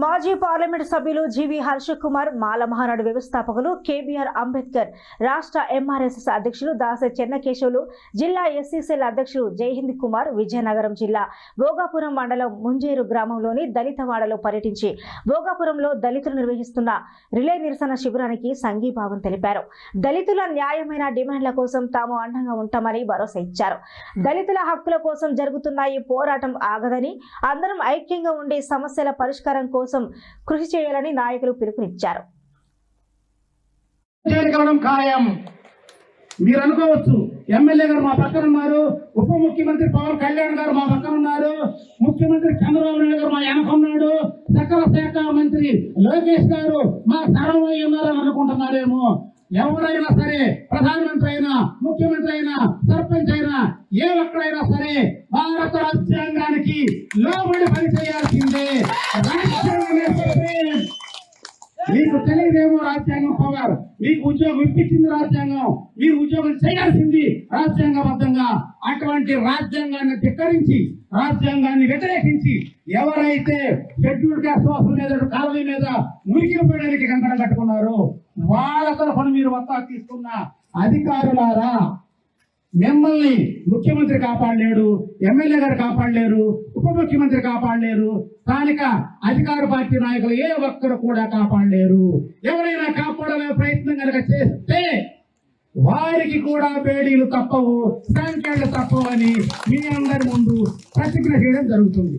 మాజీ పార్లమెంట్ సభ్యులు జీవి హర్ష కుమార్ మాల మహానాడు వ్యవస్థాపకులు కేబీఆర్ అంబేద్కర్ రాష్ట్ర ఎంఆర్ఎస్ఎస్ అధ్యక్షులు దాసే చెన్నకేశవులు జిల్లా ఎస్సీసీఎల్ అధ్యక్షులు జైహింద్ కుమార్ విజయనగరం జిల్లా భోగాపురం మండలం ముంజేరు గ్రామంలోని దళితవాడలో పర్యటించి భోగాపురంలో దళితులు నిర్వహిస్తున్న రిలే నిరసన శిబిరానికి సంఘీభావం తెలిపారు. దళితుల న్యాయమైన డిమాండ్ల కోసం తాము అండగా ఉంటామని భరోసా ఇచ్చారు. దళితుల హక్కుల కోసం జరుగుతున్న ఈ పోరాటం ఆగదని అందరం ఐక్యంగా ఉండి సమస్యల పరిష్కారం కోసం కృషి చేయాలని నాయకులు పిలుపునిచ్చారు. మీరు అనుకోవచ్చు, ఎమ్మెల్యే గారు మా పక్కన ఉన్నారు, ఉప ముఖ్యమంత్రి పవన్ కళ్యాణ్ గారు మా పక్కన ఉన్నారు, ముఖ్యమంత్రి చంద్రబాబు నాయుడు గారు మా వెనక ఉన్నాడు, సకల శాఖ మంత్రి లోకేష్ గారు మా సర్వమై ఉన్నారని అనుకుంటున్నారేమో. ఎవరైనా సరే, ప్రధానమంత్రి అయినా, ముఖ్యమంత్రి అయినా, సర్పంచ్ అయినా, ఏ ఒక్కడైనా సరే భారత రాజ్యాంగానికి లోబడి పనిచేయాల్సిందే. మీకు తెలియదేమో రాజ్యాంగం పవర్, మీకు ఉద్యోగం ఇప్పించింది రాజ్యాంగం, మీరు ఉద్యోగం చేయాల్సింది రాజ్యాంగబద్ధంగా. అటువంటి రాజ్యాంగాన్ని ధిక్కరించి, రాజ్యాంగాన్ని వ్యతిరేకించి ఎవరైతే షెడ్యూల్ క్యాస్ట్ వాసుల మీద, కాలనీ మీద మురికి పోయడానికి కంకణం కట్టుకున్నారో వాళ్ళ తరఫున మీరు వత్తా తీసుకున్న అధికారులారా, మిమ్మల్ని ముఖ్యమంత్రి కాపాడలేరు, ఎమ్మెల్యే గారు కాపాడలేరు, ఉప ముఖ్యమంత్రి కాపాడలేరు, స్థానిక అధికార పార్టీ నాయకులు ఏ ఒక్కరు కూడా కాపాడలేరు. ఎవరైనా కాపాడలే ప్రయత్నం కనుక చేస్తే వారికి కూడా బేడీలు తప్పవు, సంఖ్యలు తప్పవు అని మీ అందరి ముందు ప్రతిజ్ఞ చేయడం జరుగుతుంది.